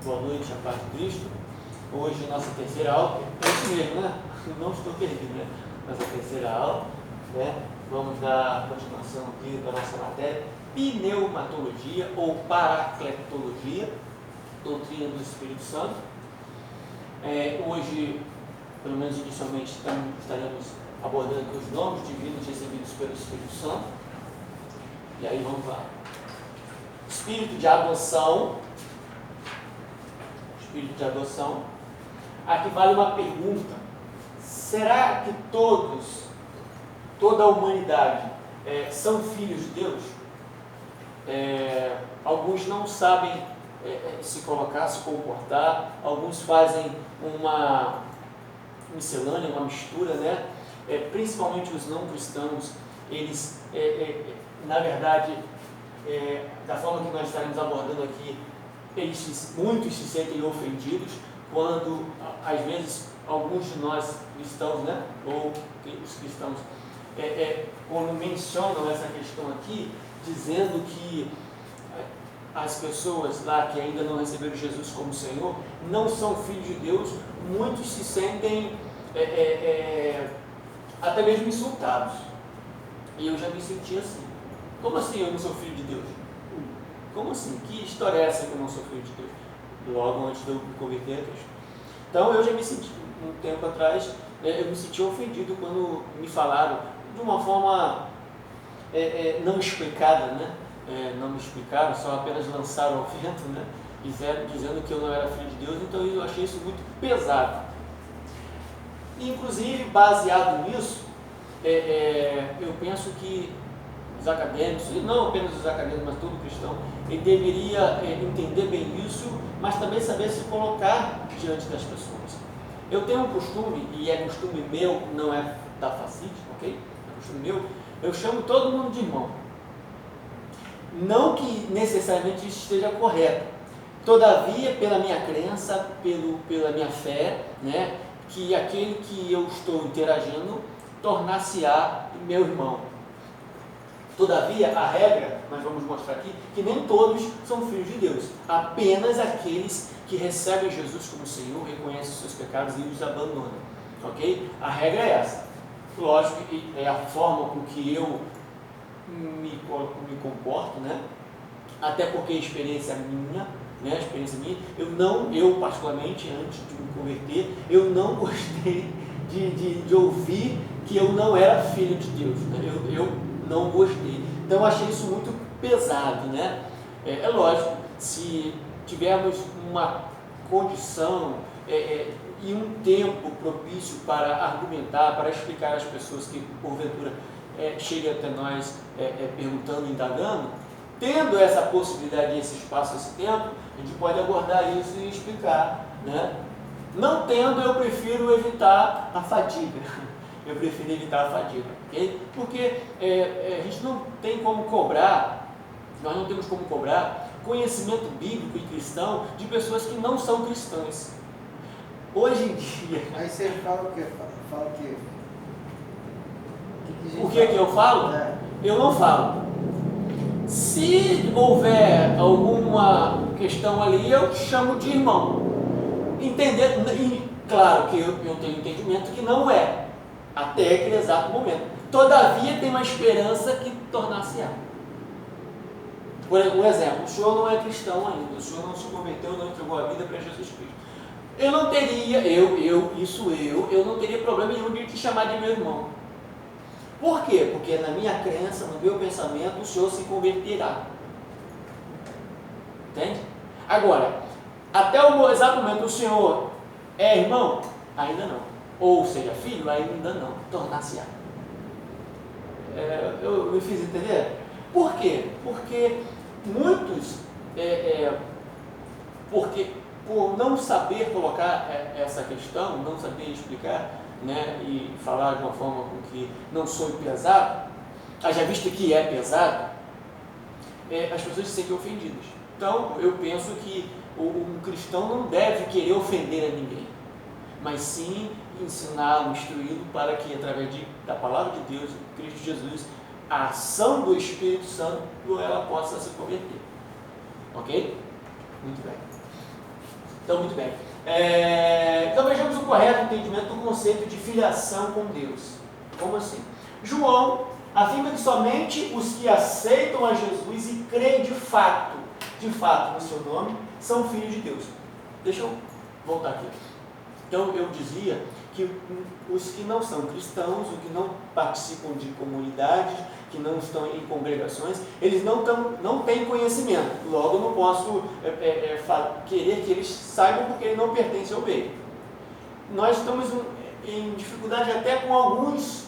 Boa noite, a paz de Cristo. Hoje, nossa terceira aula, é isso mesmo, né? Não estou perdido, né? Nossa terceira aula, né? Vamos dar continuação aqui da nossa matéria, pneumatologia ou paracletologia, doutrina do Espírito Santo. Hoje, pelo menos inicialmente, estaremos abordando aqui os nomes divinos recebidos pelo Espírito Santo. E aí vamos lá. Espírito de adoção. Espírito de adoção. Aqui vale uma pergunta: será que toda a humanidade são filhos de Deus? Alguns não sabem se colocar, se comportar, alguns fazem uma miscelânea, uma mistura, né? Principalmente os não cristãos, eles, na verdade, da forma que nós estaremos abordando aqui, muitos se sentem ofendidos quando, às vezes, alguns de nós cristãos, né, ou os cristãos, quando mencionam essa questão aqui, dizendo que as pessoas lá que ainda não receberam Jesus como Senhor não são filhos de Deus, muitos se sentem até mesmo insultados. E eu já me senti assim. Como assim eu não sou filho de Deus? Como assim? Que história é essa que eu não sou filho de Deus? Logo antes de eu me converter a Cristo. Então eu já me senti, um tempo atrás, eu me senti ofendido quando me falaram de uma forma não explicada, né? Não me explicaram, só apenas lançaram ao vento, né? Dizendo que eu não era filho de Deus. Então eu achei isso muito pesado. Inclusive, baseado nisso, eu penso que os acadêmicos, e não apenas os acadêmicos, mas todo cristão, ele deveria entender bem isso, mas também saber se colocar diante das pessoas. Eu tenho um costume, e é costume meu, não é da Facite, ok? É costume meu, eu chamo todo mundo de irmão. Não que necessariamente isso esteja correto. Todavia, pela minha crença, pela minha fé, né, que aquele que eu estou interagindo tornar-se-á meu irmão. Todavia, a regra, nós vamos mostrar aqui, que nem todos são filhos de Deus. Apenas aqueles que recebem Jesus como Senhor, reconhecem os seus pecados e os abandonam. Ok? A regra é essa. Lógico que é a forma com que eu me comporto, né? Até porque a experiência minha, né? A experiência minha, eu particularmente, antes de me converter, eu não gostei de ouvir que eu não era filho de Deus. Né? Eu não gostei. Então eu achei isso muito pesado, né? É lógico, se tivermos uma condição e um tempo propício para argumentar, para explicar às pessoas que porventura cheguem até nós perguntando, indagando, tendo essa possibilidade, esse espaço, esse tempo, a gente pode abordar isso e explicar, né? Não tendo, eu prefiro evitar a fadiga. Eu prefiro evitar a fadiga, ok? Porque a gente não tem como cobrar, nós não temos como cobrar conhecimento bíblico e cristão de pessoas que não são cristãs. Hoje em dia... Aí você fala o quê? Fala o quê? O que eu falo? Eu não falo. Se houver alguma questão ali, eu chamo de irmão. Entender, e claro que eu tenho entendimento que não é, até aquele exato momento. Todavia, tem uma esperança que tornar-se-á. Por exemplo, o senhor não é cristão ainda, o senhor não se converteu, não entregou a vida para Jesus Cristo. Eu não teria, eu não teria problema nenhum de te chamar de meu irmão. Por quê? Porque na minha crença, no meu pensamento, o senhor se converterá. Entende? Agora, até o exato momento, o senhor é irmão? Ainda não. Ou seja, filho? Ainda não. Tornar-se-á. Eu me fiz entender? Por quê? Porque muitos, por não saber colocar essa questão, não saber explicar, né, e falar de uma forma com que não soe pesado, haja visto que é pesado, as pessoas se sentem ofendidas. Então, eu penso que um cristão não deve querer ofender a ninguém, mas sim ensiná-lo, instruí-lo para que, através da palavra de Deus, Cristo Jesus, a ação do Espírito Santo, ela possa se converter. Ok? Muito bem. Então, muito bem. Então, vejamos o correto entendimento do conceito de filiação com Deus. Como assim? João afirma que somente os que aceitam a Jesus e creem de fato no seu nome, são filhos de Deus. Deixa eu voltar aqui. Então, eu dizia que os que não são cristãos, os que não participam de comunidades, que não estão em congregações, eles não têm conhecimento. Logo, eu não posso querer que eles saibam porque eles não pertencem ao meio. Nós estamos em dificuldade até com alguns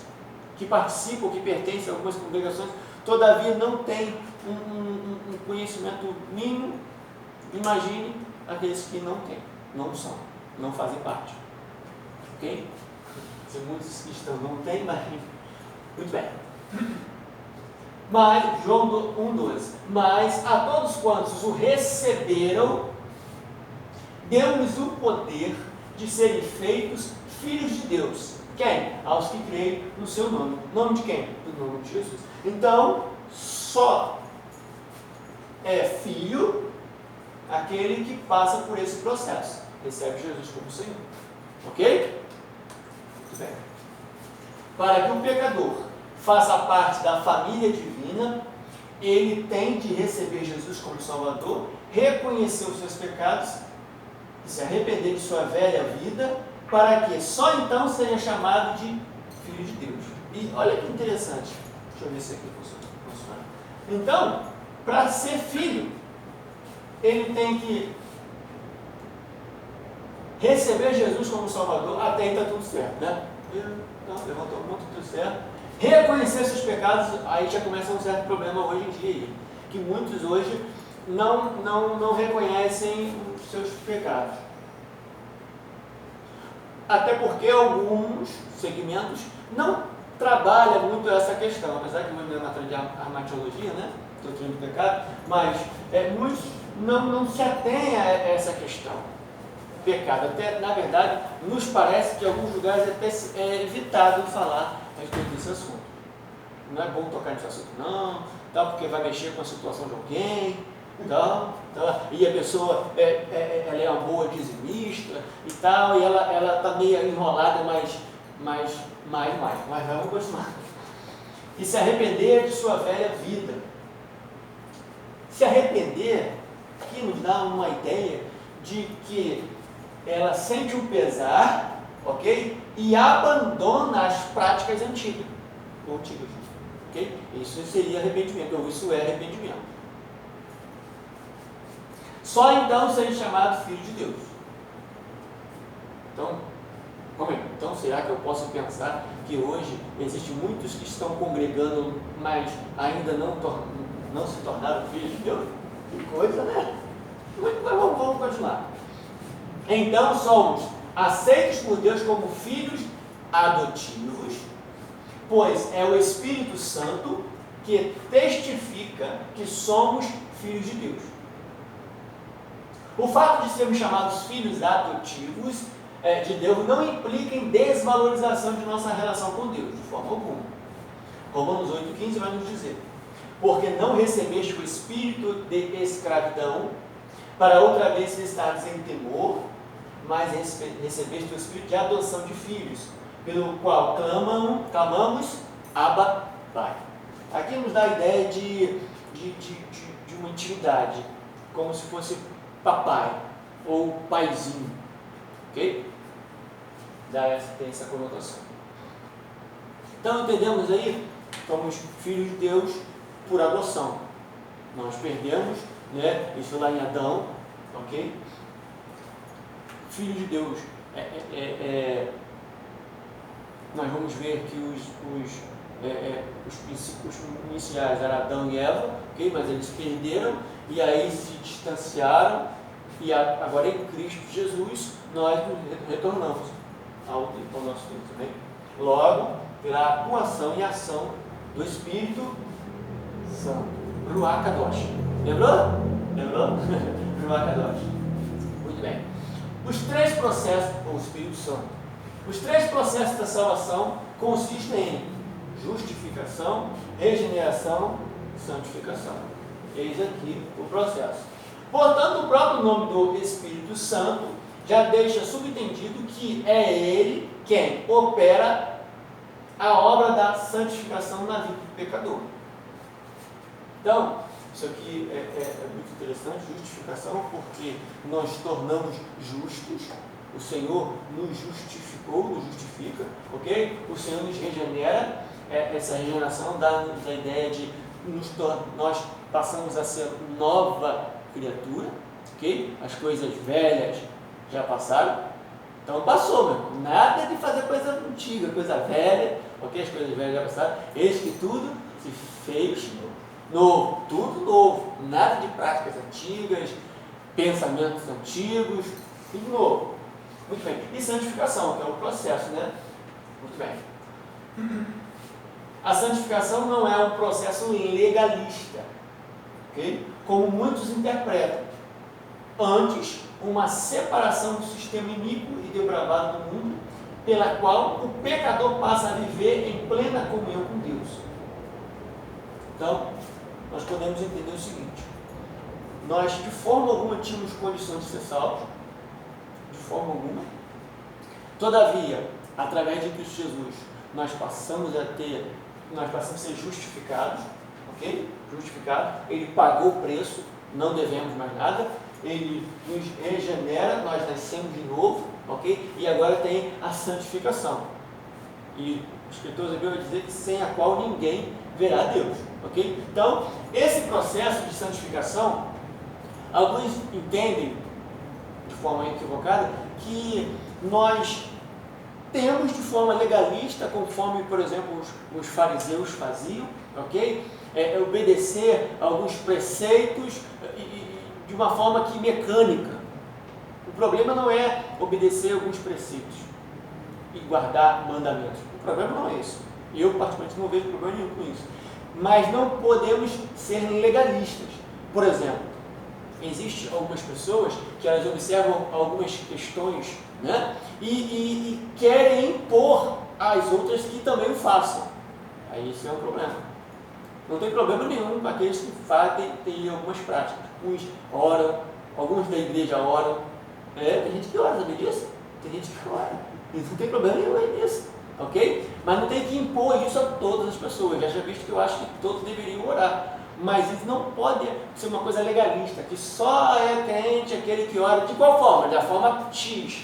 que participam, que pertencem a algumas congregações, todavia não tem um conhecimento mínimo. Imagine aqueles que não têm, não são, não fazem parte. Ok? Se muitos cristãos não têm, mas muito bem. Mas, João 1,12, mas a todos quantos o receberam, deu-lhes o poder de serem feitos filhos de Deus. Quem? Aos que creem no seu nome. Nome de quem? Do nome de Jesus. Então, só é filho aquele que passa por esse processo. Recebe Jesus como Senhor. Ok? Muito bem. Para que o pecador faça parte da família divina, ele tem de receber Jesus como Salvador, reconhecer os seus pecados e se arrepender de sua velha vida, para que só então seja chamado de filho de Deus. E olha que interessante. Deixa eu ver se aqui funciona. Então, para ser filho, ele tem que receber Jesus como Salvador. Até aí está tudo certo, né? Levantou muito, tudo certo. Reconhecer seus pecados, aí já começa um certo problema hoje em dia, que muitos hoje não reconhecem os seus pecados. Até porque alguns segmentos não trabalham muito essa questão, apesar que não é matéria de armatiologia, né? Doutrina do pecado, mas muitos não se atêm a essa questão. Pecado, até na verdade, nos parece que em alguns lugares é evitado falar a respeito desse assunto. Não é bom tocar nesse assunto, não, porque vai mexer com a situação de alguém. E a pessoa ela é uma boa dizimista e tal, e ela está meio enrolada, mas vamos continuar. E se arrepender de sua velha vida. Se arrepender, aqui nos dá uma ideia de que ela sente um pesar, ok? E abandona as práticas antigas. Ok? Isso seria arrependimento, ou isso é arrependimento. Só então seria chamado filho de Deus. Então, será que eu posso pensar que hoje existem muitos que estão congregando, mas ainda não se tornaram filhos de Deus? Que coisa, né? Mas vamos continuar. Então somos aceitos por Deus como filhos adotivos, pois é o Espírito Santo que testifica que somos filhos de Deus. O fato de sermos chamados filhos adotivos de Deus não implica em desvalorização de nossa relação com Deus, de forma alguma. Romanos 8,15 vai nos dizer: porque não recebeste o espírito de escravidão, para outra vez estares em temor, mas recebeste o espírito de adoção de filhos, pelo qual clamamos, Abba, Pai. Aqui nos dá a ideia de uma intimidade, como se fosse papai ou paizinho, ok? Tem essa conotação. Então entendemos aí, somos filhos de Deus por adoção. Nós perdemos, né? Isso lá em Adão, ok? Filho de Deus. Nós vamos ver que os princípios iniciais eram Adão e Eva, ok? Mas eles perderam e aí se distanciaram, e agora em Cristo Jesus nós retornamos ao nosso Deus também. Logo, pela atuação e ação do Espírito Santo, Ruach Kadosh. Lembrou? Ruach Kadosh. Muito bem. Os três processos, o Espírito Santo, os três processos da salvação consistem em justificação, regeneração e santificação. Eis aqui o processo. Portanto, o próprio nome do Espírito Santo já deixa subentendido que é Ele quem opera a obra da santificação na vida do pecador. Então, isso aqui é muito interessante, justificação, porque nós tornamos justos, o Senhor nos justificou, nos justifica, ok? O Senhor nos regenera, essa regeneração dá-nos a ideia de nós passamos a ser nova criatura, ok? As coisas velhas já passaram, então passou, meu. Nada de fazer coisa antiga, coisa velha, ok? As coisas velhas já passaram, eis que tudo se fez novo, tudo novo, nada de práticas antigas, pensamentos antigos, tudo novo. Muito bem. E santificação, que é o processo, né? Muito bem. A santificação não é um processo legalista, ok? Como muitos interpretam. Antes, uma separação do sistema iníquo e depravado do mundo, pela qual o pecador passa a viver em plena comunhão com Deus. Então, nós podemos entender o seguinte: nós de forma alguma tínhamos condições de ser salvos, de forma alguma. Todavia, através de Cristo Jesus, nós passamos a ser justificados, ok? Justificados. Ele pagou o preço, não devemos mais nada. Ele nos regenera, nós nascemos de novo, ok? E agora tem a santificação. E o escritor Hebeu vai dizer que sem a qual ninguém verá Deus, ok? Então, esse processo de santificação, alguns entendem de forma equivocada que nós temos de forma legalista, conforme, por exemplo, os fariseus faziam, ok? Obedecer a alguns preceitos de uma forma que mecânica. O problema não é obedecer alguns preceitos e guardar mandamentos. O problema não é isso. Eu, particularmente, não vejo problema nenhum com isso. Mas não podemos ser legalistas. Por exemplo, existem algumas pessoas que elas observam algumas questões, né? E querem impor às outras que também o façam. Aí isso é um problema. Não tem problema nenhum com aqueles que fazem tem algumas práticas. Uns oram, alguns da igreja oram. Tem gente que ora, sabe disso? Tem gente que ora. E não tem problema nenhum nisso. Ok? Mas não tem que impor isso a todas as pessoas. Já visto que eu acho que todos deveriam orar. Mas isso não pode ser uma coisa legalista, que só é crente aquele que ora. De qual forma? Da forma X.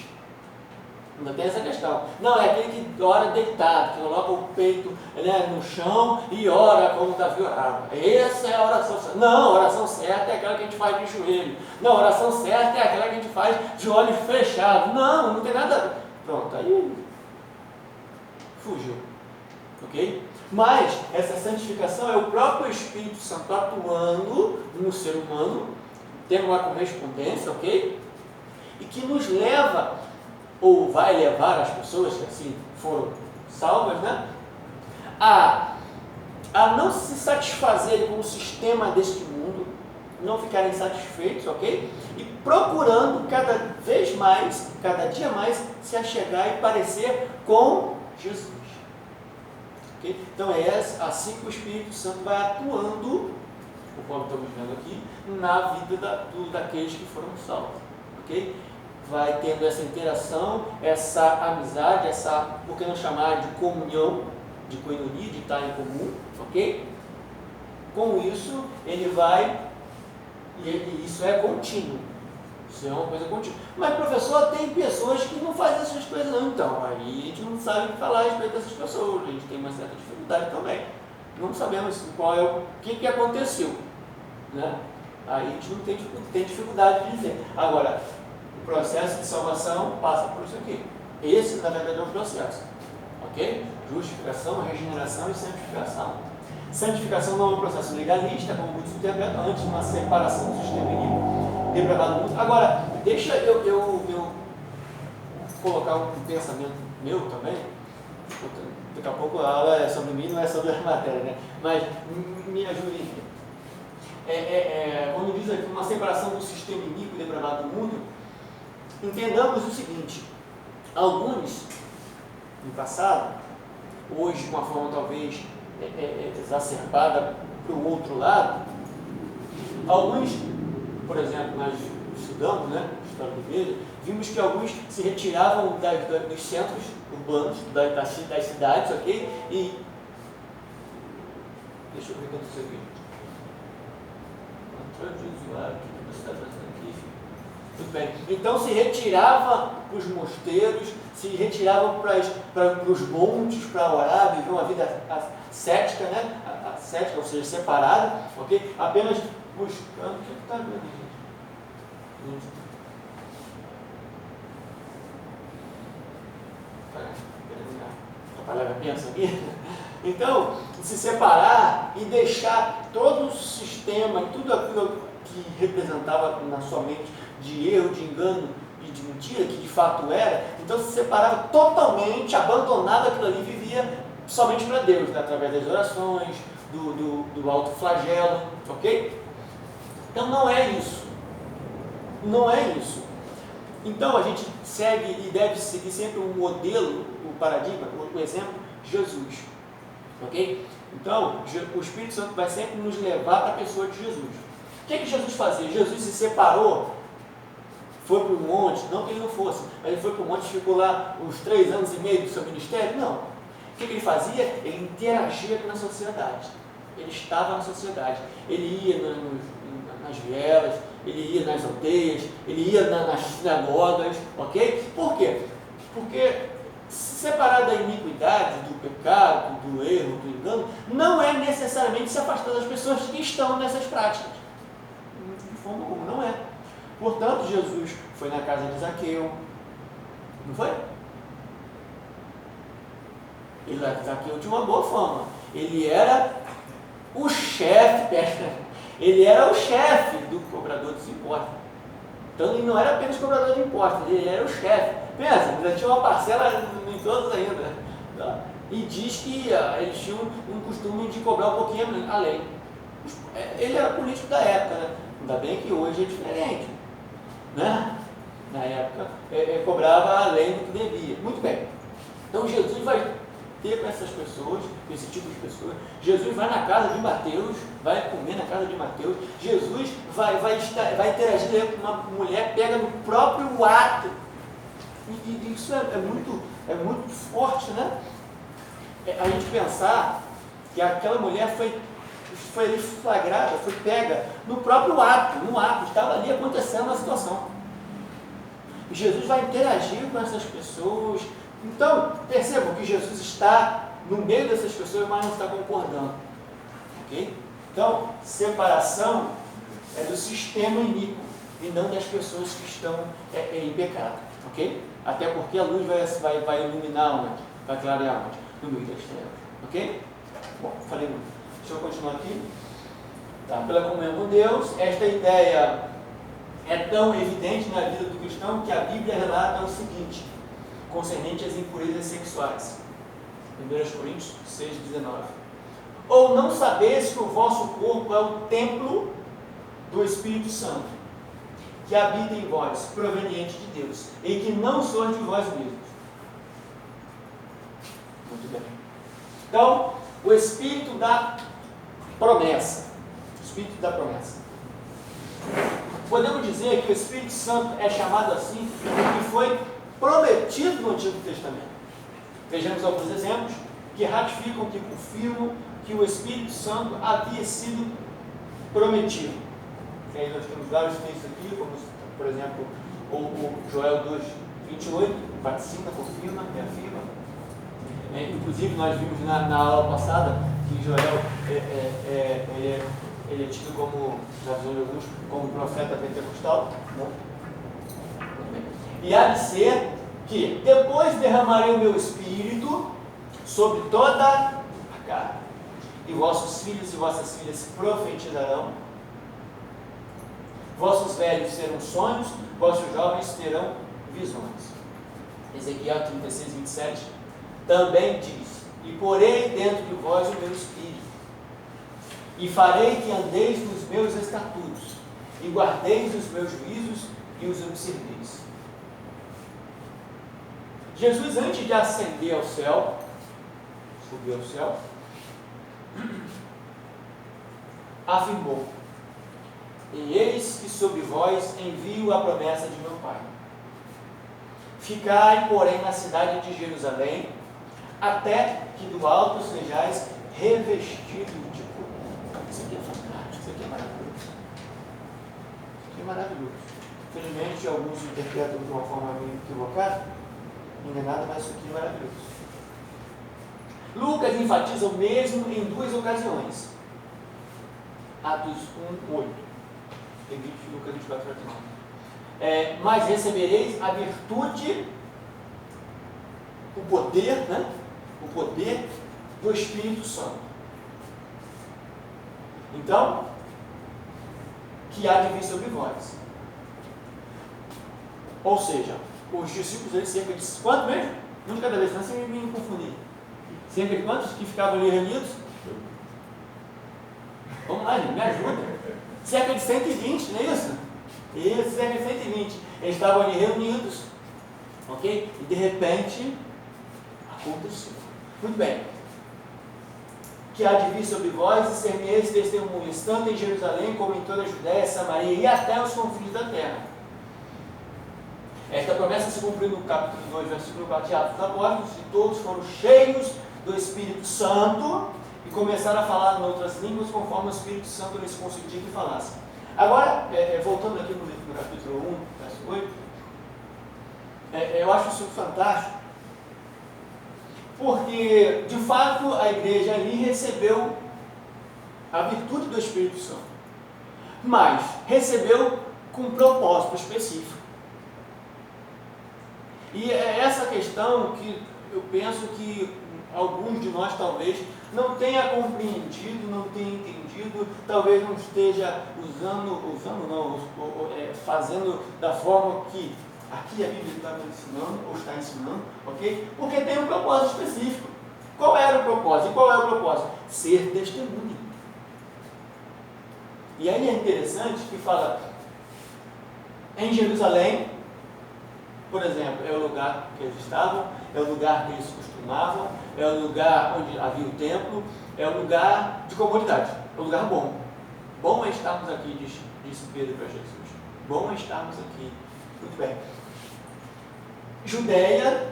Não tem essa questão. Não, é aquele que ora deitado, que coloca o peito, né, no chão e ora como Davi orava. Essa é a oração certa. Não, a oração certa é aquela que a gente faz de joelho. Não, a oração certa é aquela que a gente faz de olhos fechados. Não tem nada a ver. Pronto, aí fugiu. Ok? Mas essa santificação é o próprio Espírito Santo atuando no ser humano, tendo uma correspondência, ok? E que nos leva, ou vai levar as pessoas que assim foram salvas, né? A não se satisfazerem com o sistema deste mundo, não ficarem satisfeitos, ok? E procurando cada vez mais, cada dia mais, se achegar e parecer com Jesus. Okay? Então é assim que o Espírito Santo vai atuando, conforme estamos vendo aqui, na vida daqueles que foram salvos. Okay? Vai tendo essa interação, essa amizade, por que não chamar de comunhão, de koinonia, de estar em comum, ok? Com isso, ele vai, e isso é contínuo, isso é uma coisa contínua. Mas, professor, tem pessoas que não fazem essas coisas não, então, aí a gente não sabe falar a respeito dessas pessoas, a gente tem uma certa dificuldade também. Não sabemos o que aconteceu, né? Aí a gente não tem dificuldade de dizer. Agora, o processo de salvação passa por isso aqui. Esse, na verdade, é o processo. Ok? Justificação, regeneração e santificação. Santificação não é um processo legalista, como muitos interpretam, antes de uma separação do sistema iníquo, depravado do mundo. Agora, deixa eu colocar um pensamento meu também. Daqui a pouco a aula é sobre mim, não é sobre a matéria, né? Mas me ajude. Quando diz aqui uma separação do sistema iníquo e depravado do mundo, entendamos o seguinte: alguns, no passado, hoje de uma forma talvez exacerbada para o outro lado, alguns, por exemplo, nós estudamos, né, a história da igreja, vimos que alguns se retiravam dos centros urbanos, das cidades, ok? E deixa eu ver o que aconteceu aqui. Controle de usuário, o que você está fazendo aqui? Tudo bem. Então se retirava para os mosteiros, se retirava para os montes para orar, viver uma vida ascética, né? Ascética, ou seja, separada, ok? Apenas buscando. O que está vendo, gente? Atrapalhava a pensa aqui. Então, se separar e deixar todo o sistema, tudo aquilo que representava na sua mente de erro, de engano e de mentira, que de fato era, então se separava totalmente, abandonava aquilo ali e vivia somente para Deus, né? Através das orações, do alto flagelo, ok? Então não é isso. Não é isso. Então a gente segue e deve seguir sempre um modelo, o paradigma, o exemplo, Jesus. Ok? Então, o Espírito Santo vai sempre nos levar para a pessoa de Jesus. O que Jesus fazia? Jesus se separou, foi para o monte, não que ele não fosse, mas ele foi para o monte e ficou lá uns 3 anos e meio do seu ministério? Não. O que ele fazia? Ele interagia com a sociedade. Ele estava na sociedade. Ele ia nas vielas, ele ia nas aldeias, ele ia nas sinagogas, ok? Por quê? Porque se separar da iniquidade, do pecado, do erro, do engano, não é necessariamente se afastar das pessoas que estão nessas práticas. De forma alguma, não é. Portanto, Jesus foi na casa de Zaqueu, não foi? E Zaqueu tinha uma boa fama. Ele era o chefe, ele era o chefe do cobrador dos impostos. Então ele não era apenas cobrador de impostos, ele era o chefe. Pensa, ainda tinha uma parcela em todos ainda. Tá? E diz que eles tinham um costume de cobrar um pouquinho além. Ele era político da época, né? Ainda bem que hoje é diferente. Né? Na época, cobrava além do que devia. Muito bem. Então Jesus vai ter com essas pessoas, com esse tipo de pessoas. Jesus vai na casa de Mateus, vai comer na casa de Mateus. Jesus vai interagir com uma mulher, pega no próprio ato. E isso é muito forte, né? A gente pensar que aquela mulher foi ali flagrada, foi pega no próprio ato, estava ali acontecendo a situação. E Jesus vai interagir com essas pessoas. Então, percebam que Jesus está no meio dessas pessoas, mas não está concordando. Ok? Então, separação é do sistema iníquo e não das pessoas que estão em pecado. Ok? Até porque a luz vai iluminar onde? Vai clarear onde? No meio das trevas. Ok? Bom, falei muito. Deixa eu continuar aqui. Tá, pela comunhão com Deus, esta ideia é tão evidente na vida do cristão que a Bíblia relata o seguinte, concernente às impurezas sexuais. 1 Coríntios 6,19. Ou não sabeis que o vosso corpo é o templo do Espírito Santo, que habita em vós, proveniente de Deus, e que não sois de vós mesmos. Muito bem. Então, o Espírito da promessa. O Espírito da promessa. Podemos dizer que o Espírito Santo é chamado assim porque foi prometido no Antigo Testamento. Vejamos alguns exemplos que ratificam, que confirmam que o Espírito Santo havia sido prometido. E aí nós temos vários textos aqui, como por exemplo o Joel 2,28, vaticina, confirma, reafirma. Inclusive nós vimos na aula passada que Joel ele é tido como, na visão de alguns, como profeta pentecostal. Não? E há de ser que depois derramarei o meu espírito sobre toda a carne, e vossos filhos e vossas filhas profetizarão, vossos velhos terão sonhos, vossos jovens terão visões. Ezequiel 36, 27 também diz: e porei dentro de vós o meu espírito, e farei que andeis nos meus estatutos, e guardeis os meus juízos e os observeis. Jesus, antes de ascender ao céu, subir ao céu, afirmou: E eis que sobre vós envio a promessa de meu Pai. Ficai, porém, na cidade de Jerusalém, até que do alto sejais revestido de poder. Isso aqui é fantástico, isso aqui é maravilhoso. Isso aqui é maravilhoso. Infelizmente, alguns interpretam de uma forma meio equivocada, enganada, mas isso aqui é maravilhoso. Lucas enfatiza o mesmo em duas ocasiões. Atos 1:8. Evite Lucas 24:39. Mas recebereis a virtude, o poder, né? O poder do Espírito Santo. Então, que há de vir sobre vós. Ou seja, os discípulos, eles cerca de quanto mesmo? Um de cada vez, senão você me confundir. Cerca de quantos que ficavam ali reunidos? Vamos lá, gente, me ajuda. Cerca de 120, não é isso? Isso, cerca de 120. Eles estavam ali reunidos, ok? E de repente, aconteceu. Muito bem. Que há de vir sobre vós e ser-me-eis testemunhas, tanto em Jerusalém como em toda a Judéia, Samaria e até os confins da terra. Esta promessa se cumpriu no capítulo 2, versículo 4 de Atos dos Apóstolos, e todos foram cheios do Espírito Santo e começaram a falar em outras línguas conforme o Espírito Santo lhes concedia que falassem. Agora, voltando aqui no capítulo 1, verso 8, eu acho isso fantástico, porque, de fato, a igreja ali recebeu a virtude do Espírito Santo, mas recebeu com um propósito específico. E é essa questão que eu penso que alguns de nós talvez não tenha compreendido, não tenha entendido, talvez não esteja fazendo da forma que aqui a Bíblia está ensinando, ou está ensinando, ok? Porque tem um propósito específico. Qual era o propósito? E qual é o propósito? Ser testemunha. E aí é interessante que fala, em Jerusalém, por exemplo, é o lugar que eles estavam, é o lugar que eles costumavam, é o lugar onde havia o templo, é o lugar de comodidade, é um lugar bom. Bom é estarmos aqui, disse Pedro para Jesus. Bom é estarmos aqui. Muito bem. Judéia,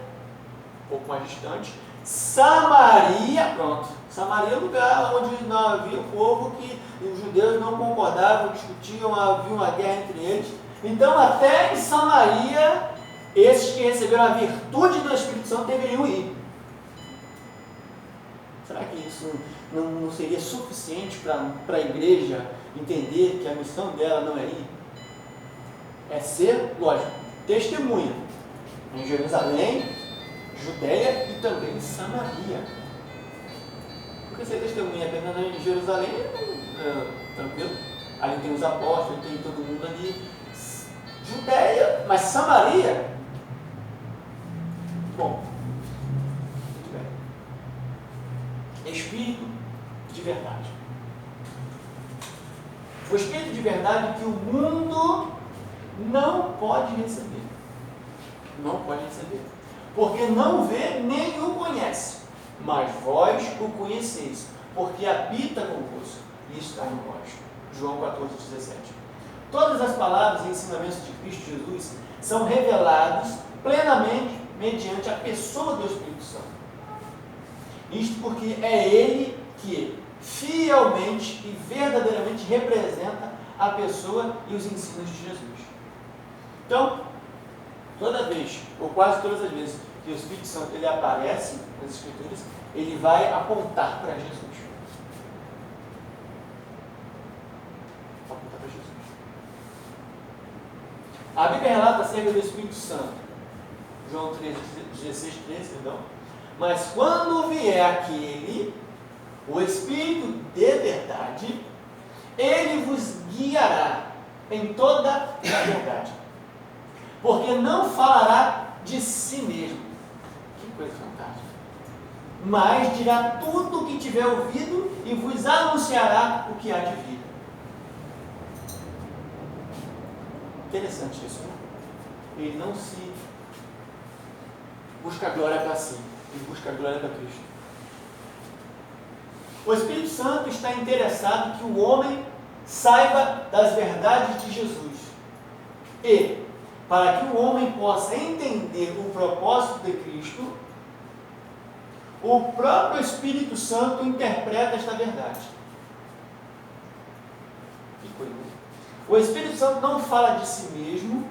um pouco mais distante. Samaria, pronto. Samaria é o lugar onde não havia o povo, que os judeus não concordavam, discutiam, havia uma guerra entre eles. Então, até em Samaria, esses que receberam a virtude do Espírito Santo deveriam ir. Será que isso não seria suficiente para a igreja entender que a missão dela não é ir? É ser, lógico, testemunha em Jerusalém, Judéia e também em Samaria. Porque ser testemunha apenas em Jerusalém tranquilo. Ali tem os apóstolos, tem todo mundo ali. Judéia, mas Samaria, bom, muito bem. Espírito de verdade. O Espírito de verdade que o mundo não pode receber. Não pode receber. Porque não vê nem o conhece. Mas vós o conheceis, porque habita convosco e está em vós. João 14:17. Todas as palavras e ensinamentos de Cristo Jesus são revelados plenamente mediante a pessoa do Espírito Santo. Isto porque é Ele que fielmente e verdadeiramente representa a pessoa e os ensinos de Jesus. Então, toda vez, ou quase todas as vezes, que o Espírito Santo ele aparece nas Escrituras, ele vai apontar para Jesus. Apontar para Jesus. A Bíblia relata acerca do Espírito Santo, João 16:13, perdão. Mas quando vier aquele, o Espírito de verdade, ele vos guiará em toda a verdade. Porque não falará de si mesmo. Que coisa fantástica. Mas dirá tudo o que tiver ouvido e vos anunciará o que há de vir. Interessante isso, né? Ele não se busca glória para si, ele busca a glória para Cristo. O Espírito Santo está interessado que o homem saiba das verdades de Jesus. E, para que o homem possa entender o propósito de Cristo, o próprio Espírito Santo interpreta esta verdade. Que coisa. O Espírito Santo não fala de si mesmo,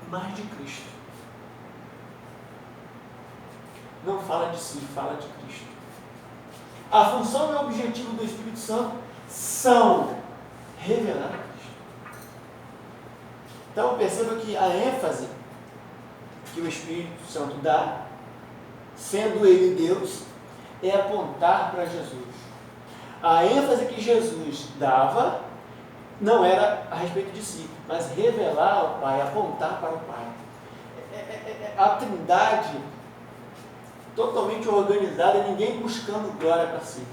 mas de Cristo. Não fala de si, fala de Cristo. A função e o objetivo do Espírito Santo são revelar a Cristo. Então perceba que a ênfase que o Espírito Santo dá, sendo ele Deus, é apontar para Jesus. A ênfase que Jesus dava não era a respeito de si, mas revelar ao Pai, apontar para o Pai. A Trindade totalmente organizada, ninguém buscando glória para si.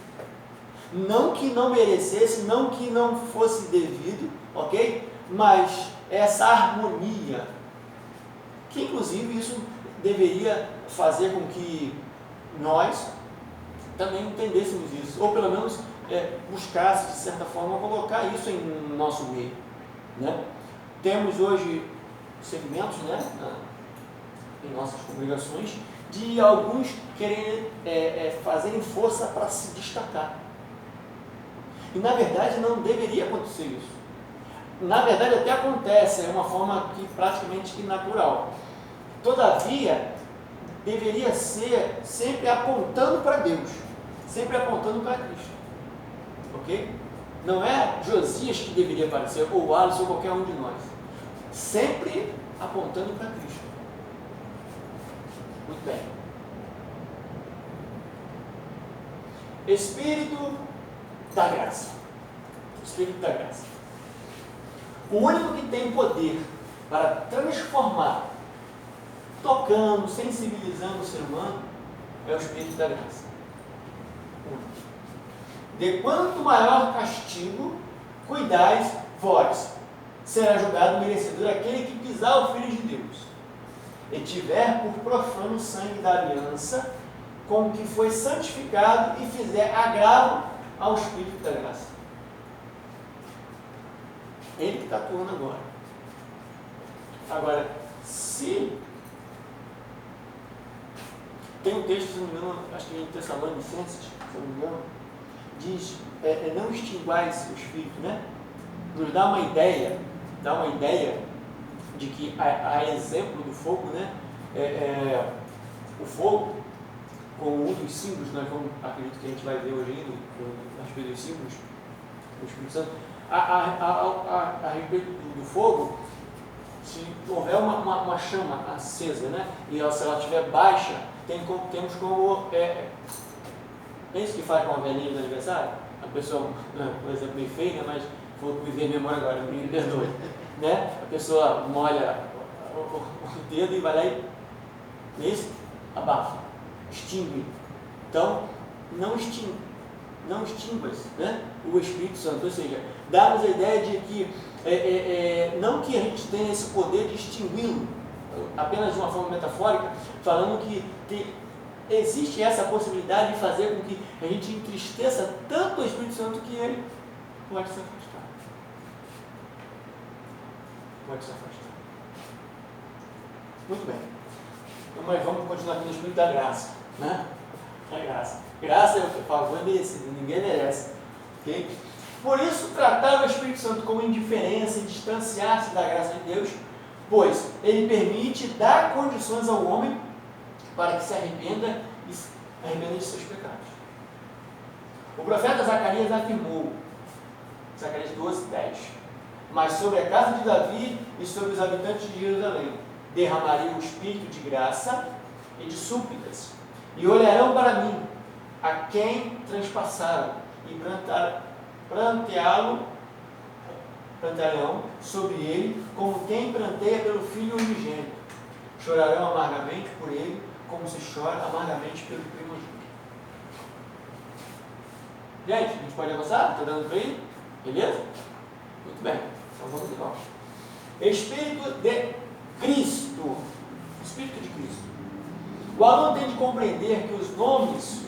Não que não merecesse, não que não fosse devido, ok? Mas essa harmonia, que inclusive isso deveria fazer com que nós também entendêssemos isso, ou pelo menos buscasse de certa forma colocar isso em nosso meio, né? Temos hoje segmentos, né, em nossas congregações, de alguns quererem fazerem força para se destacar. E na verdade não deveria acontecer isso. Na verdade até acontece, é uma forma que praticamente natural. Todavia, deveria ser sempre apontando para Deus, sempre apontando para Cristo. Ok? Não é Josias que deveria aparecer, ou Alisson, ou qualquer um de nós. Sempre apontando para Cristo. Muito bem. Espírito da graça. Espírito da graça. O único que tem poder para transformar, tocando, sensibilizando o ser humano, é o Espírito da graça. De quanto maior castigo cuidais vós, será julgado merecedor aquele que pisar o Filho de Deus, e tiver por profano o sangue da aliança, com o que foi santificado, e fizer agravo ao Espírito da graça. Ele que está atuando agora. Agora, se tem um texto, se não me engano, acho que é em Tessalonicenses, se não me engano, diz, não extinguais o Espírito, né? Nos dá uma ideia de que, a exemplo do fogo, né? O fogo, como um dos símbolos, nós vamos, acredito que a gente vai ver hoje ainda, a respeito dos símbolos do Espírito Santo, a respeito do fogo, se houver uma chama acesa, né? E se ela estiver baixa, temos como... é isso que faz com a velhinha do aniversário? A pessoa, por exemplo, meio feia, né? Mas vou me ver memória agora, me perdoe. Né? A pessoa molha o dedo e vai lá e isso, abafa, extingue. Então, não extinguas, né? O Espírito Santo, ou seja, dá-nos a ideia de que, não que a gente tenha esse poder de extingui-lo, apenas de uma forma metafórica, falando que existe essa possibilidade de fazer com que a gente entristeça tanto o Espírito Santo que ele pode se afastar. Pode se afastar. Muito bem. Então, mas vamos continuar aqui no Espírito da graça, né? A graça. Graça é o que favor merecido, ninguém merece. Okay? Por isso, tratar o Espírito Santo como indiferença e distanciar-se da graça de Deus, pois ele permite dar condições ao homem para que se arrependa de seus pecados. O profeta Zacarias afirmou, Zacarias 12, 10, mas sobre a casa de Davi e sobre os habitantes de Jerusalém derramarei o espírito de graça e de súplicas, e olharão para mim, a quem transpassaram, e prantearão sobre ele, como quem pranteia pelo filho unigênito. Chorarão amargamente por ele, como se chora amargamente pelo primogênito. Gente, a gente pode avançar? Está dando para aí? Beleza? Muito bem. Então vamos lá. Espírito de Cristo. Espírito de Cristo. O aluno tem de compreender que os nomes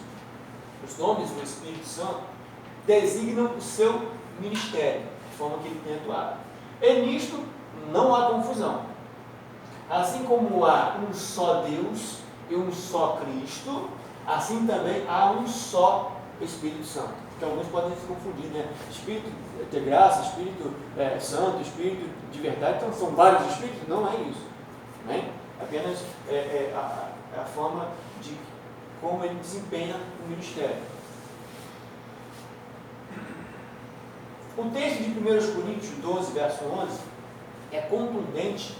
do Espírito Santo designam o seu ministério. forma que ele tem atuado. E nisto não há confusão. Assim como há um só Deus e um só Cristo, assim também há um só Espírito Santo. Porque alguns podem se confundir, né? Espírito de graça, Espírito Santo, Espírito de verdade, então são vários Espíritos? Não é isso. Né? Apenas a forma de como ele desempenha o ministério. O texto de 1 Coríntios 12, verso 11, é contundente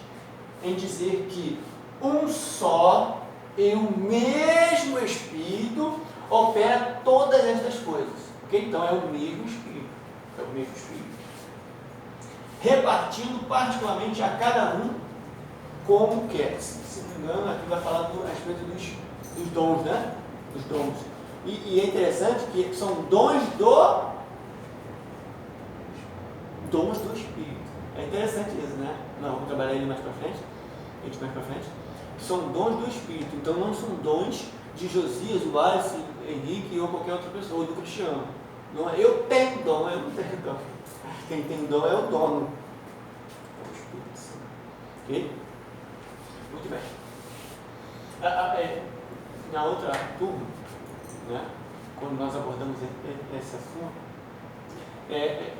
em dizer que um só e o mesmo Espírito opera todas estas coisas. Okay? Então é o mesmo Espírito. É o mesmo Espírito. Repartindo particularmente a cada um como quer. Se não me engano, aqui vai falar a respeito dos dons, né? Dos dons. E é interessante que são dons do Espírito. É interessante isso, né? Não, vamos trabalhar ele mais para frente. São dons do Espírito. Então não são dons de Josias, o Wallace, Henrique ou qualquer outra pessoa, ou do Cristiano. Não é, eu tenho dom, eu não tenho dom. Quem tem dom é o dono. É o Espírito Santo. Ok? Muito bem. Na outra turma, né, quando nós abordamos esse assunto,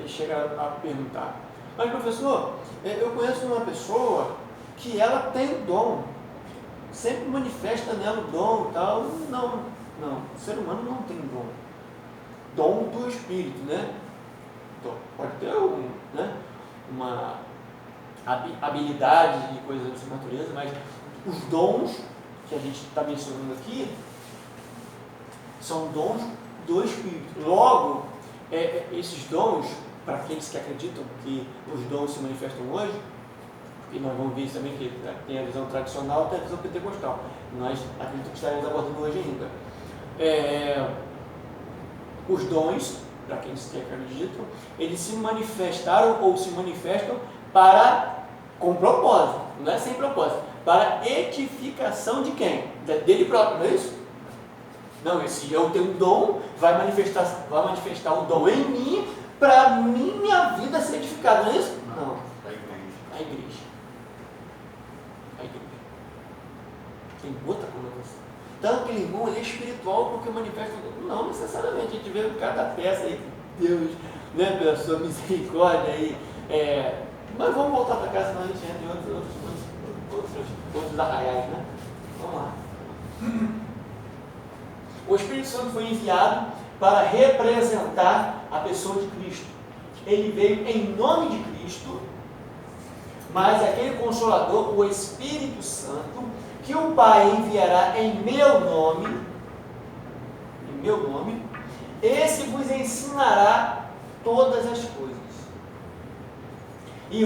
chega a perguntar: mas professor, eu conheço uma pessoa que ela tem o dom, sempre manifesta nela o dom e tal. Não, o ser humano não tem dom. Dom do Espírito, né? Então, pode ter uma habilidade de coisas dessa natureza, mas os dons que a gente está mencionando aqui são dons do Espírito. Logo, esses dons, para aqueles que acreditam que os dons se manifestam hoje, porque nós vamos ver isso também, que tem a visão tradicional e tem a visão pentecostal. Nós acreditamos que estaremos abordando hoje ainda. Os dons, para aqueles que acreditam, eles se manifestaram ou se manifestam com propósito, não é sem propósito, para edificação de quem? Dele próprio, não é isso? Não, se eu tenho um dom, vai manifestar o dom em mim para a minha vida ser edificada, não é isso? Não. A igreja. Tem outra conotação. Então aquele irmão ele é espiritual porque manifesta o dom. Não necessariamente. A gente vê cada peça aí que Deus, né, pela sua misericórdia aí. Mas vamos voltar para cá, senão a gente entra em outros arraiais, né? Vamos lá. O Espírito Santo foi enviado para representar a pessoa de Cristo. Ele veio em nome de Cristo, mas aquele Consolador, o Espírito Santo, que o Pai enviará em meu nome, esse vos ensinará todas as coisas. E